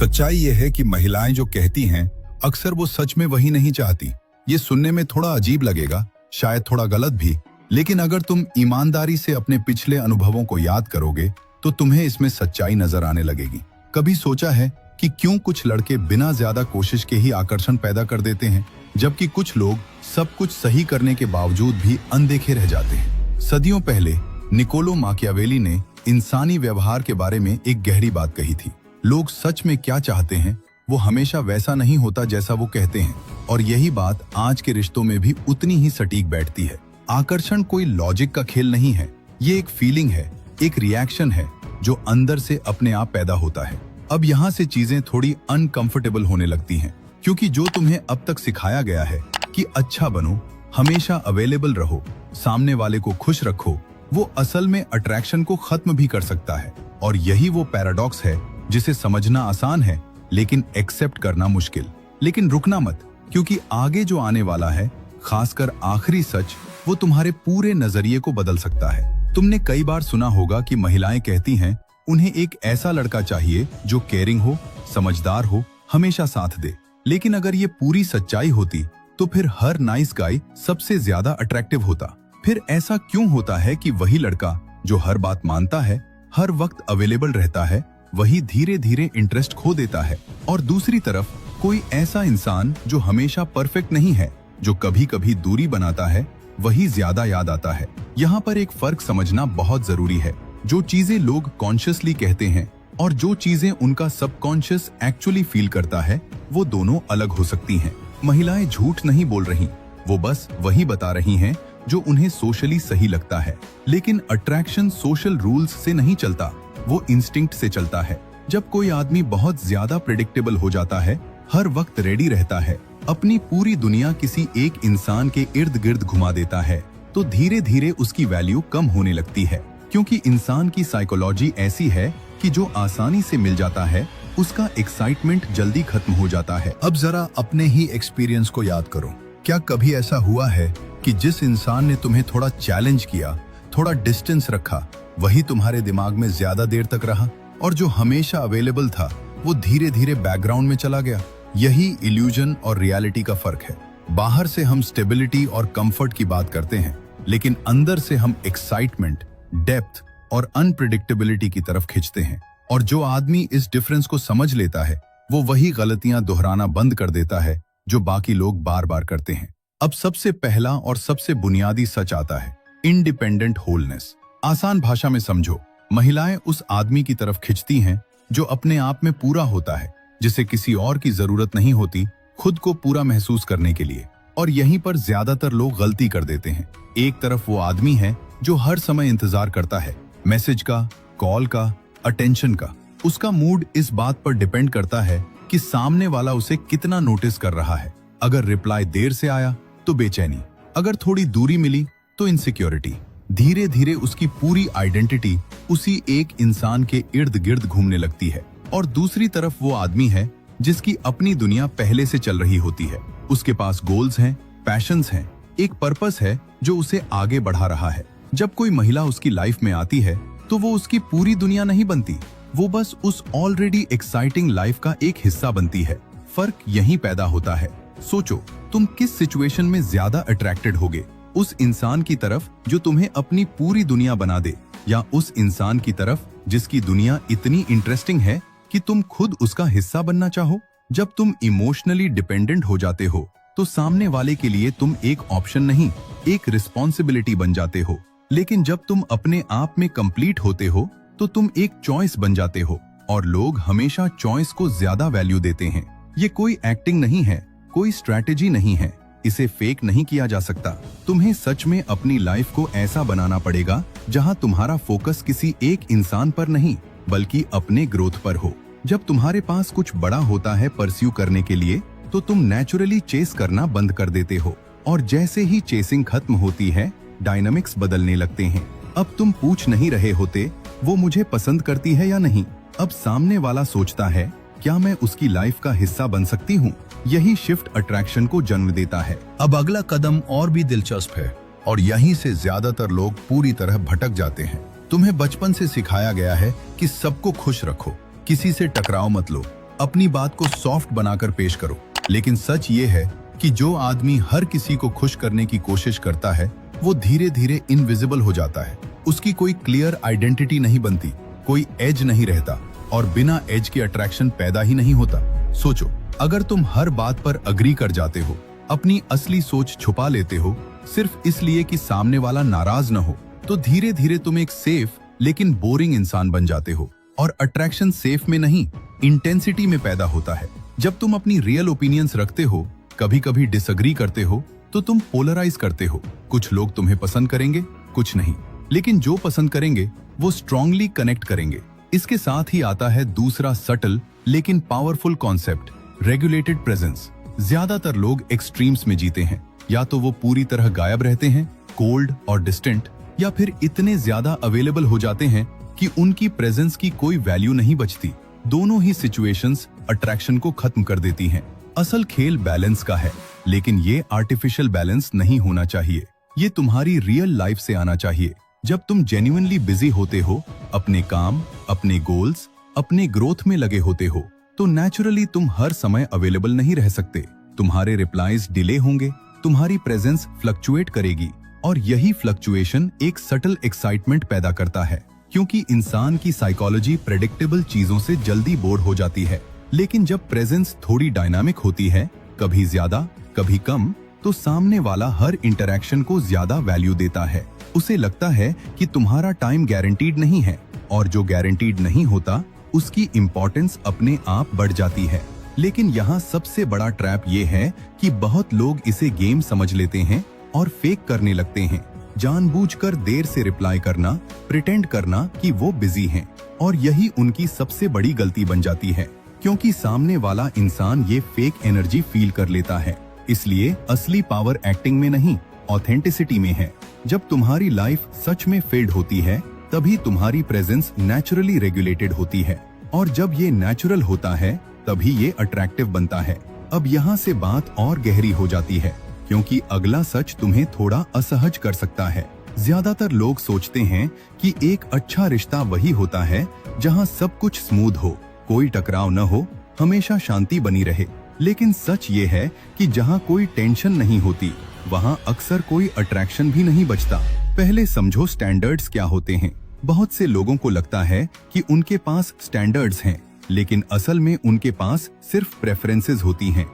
सच्चाई यह है कि महिलाएं जो कहती हैं अक्सर वो सच में वही नहीं चाहती। ये सुनने में थोड़ा अजीब लगेगा, शायद थोड़ा गलत भी, लेकिन अगर तुम ईमानदारी से अपने पिछले अनुभवों को याद करोगे तो तुम्हें इसमें सच्चाई नजर आने लगेगी। कभी सोचा है कि क्यों कुछ लड़के बिना ज्यादा कोशिश के ही आकर्षण पैदा कर देते हैं, जबकि कुछ लोग सब कुछ सही करने के बावजूद भी अनदेखे रह जाते हैं। सदियों पहले निकोलो माकियावेली ने इंसानी व्यवहार के बारे में एक गहरी बात कही थी। लोग सच में क्या चाहते हैं वो हमेशा वैसा नहीं होता जैसा वो कहते हैं, और यही बात आज के रिश्तों में भी उतनी ही सटीक बैठती है। आकर्षण कोई लॉजिक का खेल नहीं है, ये एक फीलिंग है, एक रिएक्शन है जो अंदर से अपने आप पैदा होता है। अब यहाँ से चीजें थोड़ी अनकंफर्टेबल होने लगती हैं, क्योंकि जो तुम्हें अब तक सिखाया गया है कि अच्छा बनो, हमेशा अवेलेबल रहो, सामने वाले को खुश रखो, वो असल में अट्रैक्शन को खत्म भी कर सकता है। और यही वो पैराडॉक्स है जिसे समझना आसान है लेकिन एक्सेप्ट करना मुश्किल। लेकिन रुकना मत, क्योंकि आगे जो आने वाला है, खासकर आखिरी सच, वो तुम्हारे पूरे नजरिए को बदल सकता है। तुमने कई बार सुना होगा कि महिलाएं कहती हैं उन्हें एक ऐसा लड़का चाहिए जो केयरिंग हो, समझदार हो, हमेशा साथ दे। लेकिन अगर ये पूरी सच्चाई होती तो फिर हर नाइस गाय सबसे ज्यादा अट्रैक्टिव होता। फिर ऐसा क्यों होता है कि वही लड़का जो हर बात मानता है, हर वक्त अवेलेबल रहता है, वही धीरे धीरे इंटरेस्ट खो देता है? और दूसरी तरफ कोई ऐसा इंसान जो हमेशा परफेक्ट नहीं है, जो कभी कभी दूरी बनाता है, वही ज्यादा याद आता है। यहाँ पर एक फर्क समझना बहुत जरूरी है। जो चीजें लोग कॉन्शियसली कहते हैं और जो चीजें उनका सबकॉन्शियस एक्चुअली फील करता है, वो दोनों अलग हो सकती हैं। महिलाएं झूठ नहीं बोल रही, वो बस वही बता रही हैं जो उन्हें सोशली सही लगता है। लेकिन अट्रैक्शन सोशल रूल्स से नहीं चलता, वो इंस्टिंक्ट से चलता है। जब कोई आदमी बहुत ज्यादा प्रेडिक्टेबल हो जाता है, हर वक्त रेडी रहता है, अपनी पूरी दुनिया किसी एक इंसान के इर्द गिर्द घुमा देता है, तो धीरे धीरे उसकी वैल्यू कम होने लगती है। क्योंकि इंसान की साइकोलॉजी ऐसी है कि जो आसानी से मिल जाता है, उसका एक्साइटमेंट जल्दी खत्म हो जाता है। अब जरा अपने ही एक्सपीरियंस को याद करो। क्या कभी ऐसा हुआ है कि जिस इंसान ने तुम्हें थोड़ा चैलेंज किया, थोड़ा डिस्टेंस रखा, वही तुम्हारे दिमाग में ज्यादा देर तक रहा, और जो हमेशा अवेलेबल था वो धीरे धीरे बैकग्राउंड में चला गया? यही इल्यूजन और रियलिटी का फर्क है। बाहर से हम स्टेबिलिटी और कंफर्ट की बात करते हैं, लेकिन अंदर से हम एक्साइटमेंट, डेप्थ और अनप्रेडिक्टेबिलिटी की तरफ खींचते हैं। और जो आदमी इस डिफरेंस को समझ लेता है, वो वही गलतियां दोहराना बंद कर देता है जो बाकी लोग बार बार करते हैं। अब सबसे पहला और सबसे बुनियादी सच आता है, इंडिपेंडेंट होलनेस। आसान भाषा में समझो, महिलाएं उस आदमी की तरफ खिंचती हैं जो अपने आप में पूरा होता है, जिसे किसी और की जरूरत नहीं होती खुद को पूरा महसूस करने के लिए। और यहीं पर ज्यादातर लोग गलती कर देते हैं। एक तरफ वो आदमी है जो हर समय इंतजार करता है, मैसेज का, कॉल का, अटेंशन का। उसका मूड इस बात पर डिपेंड करता है कि सामने वाला उसे कितना नोटिस कर रहा है। अगर रिप्लाई देर से आया तो बेचैनी, अगर थोड़ी दूरी मिली तो इनसिक्योरिटी। धीरे धीरे उसकी पूरी आइडेंटिटी उसी एक इंसान के इर्द गिर्द घूमने लगती है। और दूसरी तरफ वो आदमी है जिसकी अपनी दुनिया पहले से चल रही होती है। उसके पास गोल्स हैं, पैशंस हैं, एक पर्पस है जो उसे आगे बढ़ा रहा है। जब कोई महिला उसकी लाइफ में आती है तो वो उसकी पूरी दुनिया नहीं बनती, वो बस उस ऑलरेडी एक्साइटिंग लाइफ का एक हिस्सा बनती है। फर्क यहीं पैदा होता है। सोचो, तुम किस सिचुएशन में ज्यादा अट्रैक्टेड होगे? उस इंसान की तरफ जो तुम्हें अपनी पूरी दुनिया बना दे, या उस इंसान की तरफ जिसकी दुनिया इतनी इंटरेस्टिंग है कि तुम खुद उसका हिस्सा बनना चाहो? जब तुम इमोशनली डिपेंडेंट हो जाते हो तो सामने वाले के लिए तुम एक ऑप्शन नहीं, एक रिस्पॉन्सिबिलिटी बन जाते हो। लेकिन जब तुम अपने आप में कंप्लीट होते हो तो तुम एक चॉइस बन जाते हो, और लोग हमेशा चॉइस को ज्यादा वैल्यू देते हैं। ये कोई एक्टिंग नहीं है, कोई स्ट्रैटेजी नहीं है, इसे फेक नहीं किया जा सकता। तुम्हें सच में अपनी लाइफ को ऐसा बनाना पड़ेगा जहां तुम्हारा फोकस किसी एक इंसान पर नहीं, बल्कि अपने ग्रोथ पर हो। जब तुम्हारे पास कुछ बड़ा होता है परस्यू करने के लिए, तो तुम नेचुरली चेस करना बंद कर देते हो, और जैसे ही चेसिंग खत्म होती है, डायनामिक्स बदलने लगते हैं। अब तुम पूछ नहीं रहे होते वो मुझे पसंद करती है या नहीं, अब सामने वाला सोचता है क्या मैं उसकी लाइफ का हिस्सा बन सकती हूँ? यही शिफ्ट अट्रैक्शन को जन्म देता है। अब अगला कदम और भी दिलचस्प है, और यहीं से ज्यादातर लोग पूरी तरह भटक जाते हैं। तुम्हें बचपन से सिखाया गया है कि सबको खुश रखो, किसी से टकराव मत लो, अपनी बात को सॉफ्ट बनाकर पेश करो। लेकिन सच ये है कि जो आदमी हर किसी को खुश करने की कोशिश करता है वो धीरे धीरे इनविजिबल हो जाता है। उसकी कोई क्लियर आइडेंटिटी नहीं बनती, कोई एज नहीं रहता और बिना एज के अट्रैक्शन पैदा ही नहीं होता। सोचो, अगर तुम हर बात पर अग्री कर जाते हो, अपनी असली सोच छुपा लेते हो सिर्फ इसलिए कि सामने वाला नाराज न हो, तो धीरे धीरे तुम एक सेफ लेकिन बोरिंग इंसान बन जाते हो। और अट्रैक्शन सेफ में नहीं, इंटेंसिटी में पैदा होता है। जब तुम अपनी रियल ओपिनियंस रखते हो, कभी कभी डिसएग्री करते हो, तो तुम पोलराइज करते हो। कुछ लोग तुम्हें पसंद करेंगे, कुछ नहीं, लेकिन जो पसंद करेंगे वो स्ट्रांगली कनेक्ट करेंगे। इसके साथ ही आता है दूसरा सटल लेकिन पावरफुल कॉन्सेप्ट, रेगुलेटेड प्रेजेंस। ज्यादातर लोग एक्सट्रीम्स में जीते हैं, या तो वो पूरी तरह गायब रहते हैं, कोल्ड और डिस्टेंट, या फिर इतने ज्यादा अवेलेबल हो जाते हैं कि उनकी प्रेजेंस की कोई वैल्यू नहीं बचती। दोनों ही सिचुएशंस अट्रैक्शन को खत्म कर देती हैं। असल खेल बैलेंस का है, लेकिन ये आर्टिफिशियल बैलेंस नहीं होना चाहिए। ये तुम्हारी रियल लाइफ से आना चाहिए। जब तुम जेन्युइनली बिजी होते हो, अपने काम, अपने गोल्स, अपने ग्रोथ में लगे होते हो, तो नेचुरली तुम हर समय अवेलेबल नहीं रह सकते। तुम्हारे रिप्लाईज डिले होंगे, तुम्हारी प्रेजेंस फ्लक्चुएट करेगी, और यही फ्लक्चुएशन एक सटल एक्साइटमेंट पैदा करता है, क्योंकि इंसान की साइकोलॉजी प्रेडिक्टेबल चीजों से जल्दी बोर हो जाती है। लेकिन जब प्रेजेंस थोड़ी डायनामिक होती है, कभी ज्यादा कभी कम, तो सामने वाला हर इंटरैक्शन को ज्यादा वैल्यू देता है। उसे लगता है कि तुम्हारा टाइम गारंटीड नहीं है, और जो गारंटीड नहीं होता उसकी इम्पोर्टेंस अपने आप बढ़ जाती है। लेकिन यहाँ सबसे बड़ा ट्रैप ये है कि बहुत लोग इसे गेम समझ लेते हैं और फेक करने लगते हैं। जानबूझकर देर से रिप्लाई करना, प्रिटेंड करना कि वो बिजी हैं, और यही उनकी सबसे बड़ी गलती बन जाती है, क्योंकि सामने वाला इंसान ये फेक एनर्जी फील कर लेता है। इसलिए असली पावर एक्टिंग में नहीं, ऑथेंटिसिटी में है। जब तुम्हारी लाइफ सच में फिल्ड होती है, तभी तुम्हारी प्रेजेंस नेचुरली रेगुलेटेड होती है, और जब ये नेचुरल होता है तभी ये अट्रैक्टिव बनता है। अब यहाँ से बात और गहरी हो जाती है, क्योंकि अगला सच तुम्हें थोड़ा असहज कर सकता है। ज्यादातर लोग सोचते हैं कि एक अच्छा रिश्ता वही होता है जहाँ सब कुछ स्मूथ हो, कोई टकराव न हो, हमेशा शांति बनी रहे। लेकिन सच ये है कि जहाँ कोई टेंशन नहीं होती, वहाँ अक्सर कोई अट्रैक्शन भी नहीं बचता। पहले समझो स्टैंडर्ड्स क्या होते हैं। बहुत से लोगों को लगता है कि उनके पास स्टैंडर्ड्स हैं, लेकिन असल में उनके पास सिर्फ प्रेफरेंसेस होती हैं,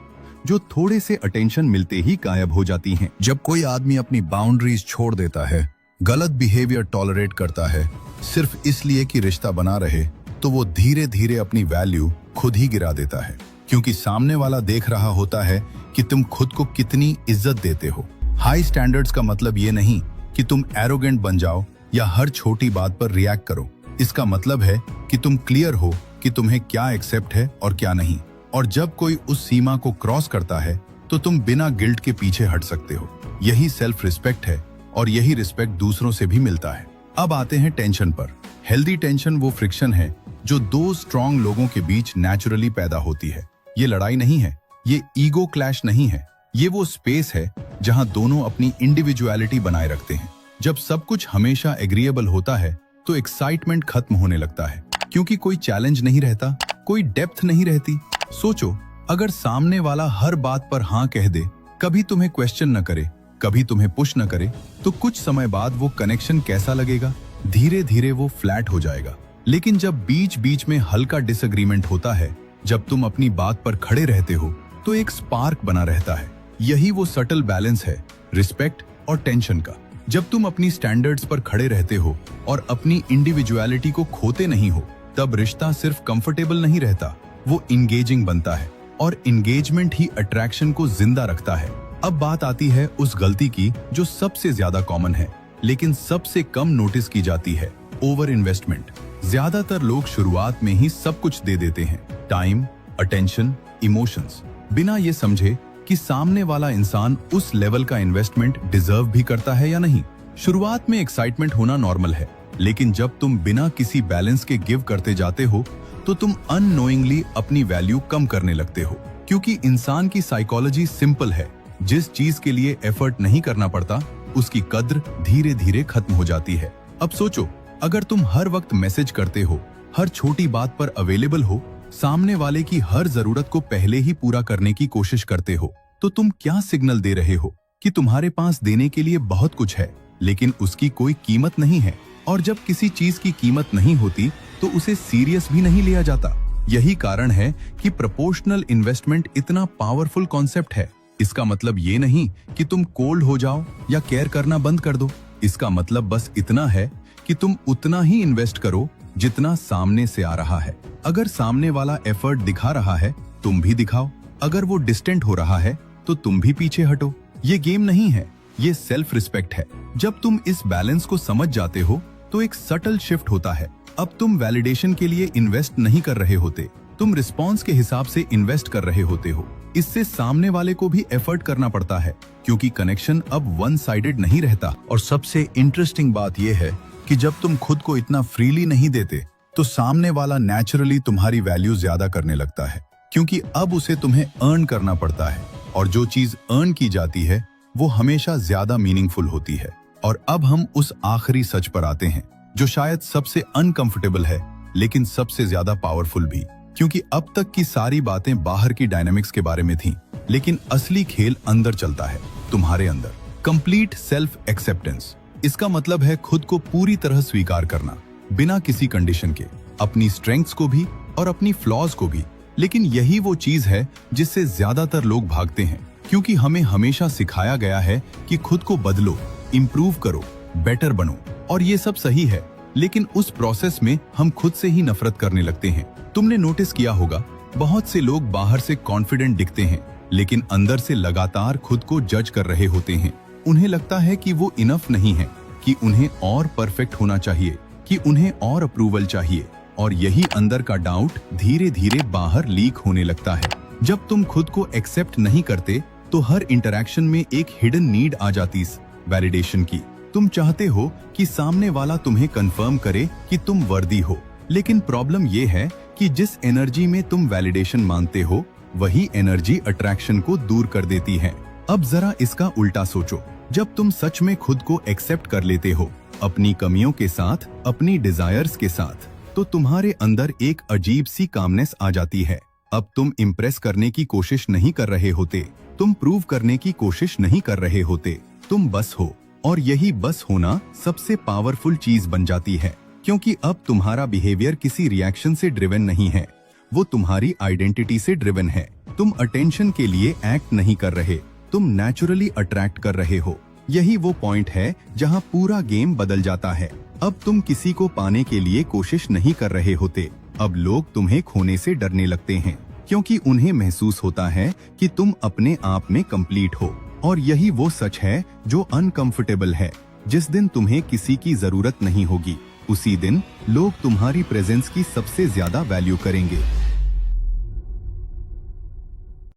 जो थोड़े से अटेंशन मिलते ही गायब हो जाती हैं। जब कोई आदमी अपनी बाउंड्रीज छोड़ देता है, गलत बिहेवियर टॉलरेट करता है सिर्फ इसलिए कि रिश्ता बना रहे, तो वो धीरे धीरे अपनी वैल्यू खुद ही गिरा देता है, क्योंकि सामने वाला देख रहा होता है कि तुम खुद को कितनी इज्जत देते हो। हाई स्टैंडर्ड्स का मतलब ये नहीं कि तुम एरोगेंट बन जाओ या हर छोटी बात पर रिएक्ट करो। इसका मतलब है कि तुम क्लियर हो कि तुम्हें क्या एक्सेप्ट है और क्या नहीं। और जब कोई उस सीमा को क्रॉस करता है, तो तुम बिना गिल्ट के पीछे हट सकते हो। यही सेल्फ रिस्पेक्ट है, और यही रिस्पेक्ट दूसरों से भी मिलता है। अब आते हैं टेंशन पर। हेल्दी टेंशन वो फ्रिक्शन है जो दो स्ट्रॉन्ग लोगों के बीच नेचुरली पैदा होती है। ये लड़ाई नहीं है, ये ईगो क्लैश नहीं है, ये वो स्पेस है जहां दोनों अपनी इंडिविजुअलिटी बनाए रखते हैं। जब सब कुछ हमेशा एग्रीएबल होता है, तो एक्साइटमेंट खत्म होने लगता है, क्योंकि कोई चैलेंज नहीं रहता, कोई डेप्थ नहीं रहती। सोचो, अगर सामने वाला हर बात पर हाँ कह दे, कभी तुम्हें क्वेश्चन न करे, कभी तुम्हें पुश न करे, तो कुछ समय बाद वो कनेक्शन कैसा लगेगा? धीरे धीरे वो फ्लैट हो जाएगा। लेकिन जब बीच बीच में हल्का डिसएग्रीमेंट होता है, जब तुम अपनी बात पर खड़े रहते हो, तो एक स्पार्क बना रहता है। यही वो सटल बैलेंस है, रिस्पेक्ट और टेंशन का। जब तुम अपनी स्टैंडर्ड्स पर खड़े रहते हो और अपनी इंडिविजुअलिटी को खोते नहीं हो, तब रिश्ता सिर्फ कंफर्टेबल नहीं रहता, वो इंगेजिंग बनता है, और इंगेजमेंट ही अट्रैक्शन को जिंदा रखता है। अब बात आती है उस गलती की जो सबसे ज्यादा कॉमन है, लेकिन सबसे कम नोटिस की जाती है, ओवर इन्वेस्टमेंट। ज्यादातर लोग शुरुआत में ही सब कुछ दे देते हैं, टाइम, अटेंशन, इमोशंस, बिना ये समझे कि सामने वाला इंसान उस लेवल का इन्वेस्टमेंट डिजर्व भी करता है या नहीं। शुरुआत में एक्साइटमेंट होना नॉर्मल है, लेकिन जब तुम बिना किसी बैलेंस के गिव करते जाते हो, तो तुम अननोइंगली अपनी वैल्यू कम करने लगते हो। क्योंकि इंसान की साइकोलॉजी सिंपल है, जिस चीज के लिए एफर्ट नहीं करना पड़ता, उसकी कद्र धीरे धीरे खत्म हो जाती है। अब सोचो, अगर तुम हर वक्त मैसेज करते हो, हर छोटी बात पर अवेलेबल हो, सामने वाले की हर जरूरत को पहले ही पूरा करने की कोशिश करते हो, तो तुम क्या सिग्नल दे रहे हो कि तुम्हारे पास देने के लिए बहुत कुछ है, लेकिन उसकी कोई कीमत नहीं है। और जब किसी चीज की कीमत नहीं होती तो उसे सीरियस भी नहीं लिया जाता। यही कारण है कि प्रोपोर्शनल इन्वेस्टमेंट इतना पावरफुल कॉन्सेप्ट है। इसका मतलब ये नहीं कि तुम कोल्ड हो जाओ या केयर करना बंद कर दो। इसका मतलब बस इतना है कि तुम उतना ही इन्वेस्ट करो जितना सामने से आ रहा है। अगर सामने वाला एफर्ट दिखा रहा है, तुम भी दिखाओ। अगर वो डिस्टेंट हो रहा है तो तुम भी पीछे हटो। ये गेम नहीं है, ये सेल्फ रिस्पेक्ट है। जब तुम इस बैलेंस को समझ जाते हो तो एक सटल शिफ्ट होता है। अब तुम वैलिडेशन के लिए इन्वेस्ट नहीं कर रहे होते, तुम रिस्पॉन्स के हिसाब से इन्वेस्ट कर रहे होते हो। इससे सामने वाले को भी एफर्ट करना पड़ता है, क्योंकि कनेक्शन अब वन साइडेड नहीं रहता। और सबसे इंटरेस्टिंग बात यह है कि जब तुम खुद को इतना फ्रीली नहीं देते तो सामने वाला नेचुरली तुम्हारी वैल्यू ज्यादा करने लगता है, क्योंकि अब उसे तुम्हें अर्न करना पड़ता है। और जो चीज अर्न की जाती है वो हमेशा ज्यादा मीनिंगफुल होती है। और अब हम उस आखिरी सच पर आते हैं जो शायद सबसे अनकंफर्टेबल है, लेकिन सबसे ज्यादा पावरफुल भी। क्योंकि अब तक की सारी बातें बाहर की डायनामिक्स के बारे में थीं, लेकिन असली खेल अंदर चलता है, तुम्हारे अंदर। Complete self acceptance. इसका मतलब है खुद को पूरी तरह स्वीकार करना, बिना किसी कंडीशन के, अपनी स्ट्रेंथ्स को भी और अपनी फ्लॉज को भी। लेकिन यही वो चीज है जिससे ज्यादातर लोग भागते हैं, क्योंकि हमें हमेशा सिखाया गया है कि खुद को बदलो, इंप्रूव करो, बेटर बनो। और ये सब सही है, लेकिन उस प्रोसेस में हम खुद से ही नफरत करने लगते हैं। तुमने नोटिस किया होगा, बहुत से लोग बाहर से कॉन्फिडेंट दिखते हैं, लेकिन अंदर से लगातार खुद को जज कर रहे होते हैं। उन्हें लगता है कि वो इनफ नहीं है, कि उन्हें और परफेक्ट होना चाहिए, कि उन्हें और अप्रूवल चाहिए। और यही अंदर का डाउट धीरे धीरे बाहर लीक होने लगता है। जब तुम खुद को एक्सेप्ट नहीं करते तो हर इंटरैक्शन में एक हिडन नीड आ जाती, वैलिडेशन की। तुम चाहते हो कि सामने वाला तुम्हें कंफर्म करे कि तुम वर्दी हो, लेकिन प्रॉब्लम ये है कि जिस एनर्जी में तुम वैलिडेशन मांगते हो, वही एनर्जी अट्रैक्शन को दूर कर देती है। अब जरा इसका उल्टा सोचो। जब तुम सच में खुद को एक्सेप्ट कर लेते हो, अपनी कमियों के साथ, अपनी डिजायर्स के साथ, तो तुम्हारे अंदर एक अजीब सी कामनेस आ जाती है। अब तुम इम्प्रेस करने की कोशिश नहीं कर रहे होते, तुम प्रूव करने की कोशिश नहीं कर रहे होते, तुम बस हो। और यही बस होना सबसे पावरफुल चीज बन जाती है, क्योंकि अब तुम्हारा बिहेवियर किसी रिएक्शन से ड्रिवन नहीं है, वो तुम्हारी आइडेंटिटी से ड्रिवन है। तुम अटेंशन के लिए एक्ट नहीं कर रहे, तुम नेचुरली अट्रैक्ट कर रहे हो। यही वो पॉइंट है जहां पूरा गेम बदल जाता है। अब तुम किसी को पाने के लिए कोशिश नहीं कर रहे होते, अब लोग तुम्हें खोने से डरने लगते हैं, क्योंकि उन्हें महसूस होता है कि तुम अपने आप में कंप्लीट हो। और यही वो सच है जो अनकंफर्टेबल है। जिस दिन तुम्हें किसी की जरूरत नहीं होगी, उसी दिन लोग तुम्हारी प्रेजेंस की सबसे ज्यादा वैल्यू करेंगे।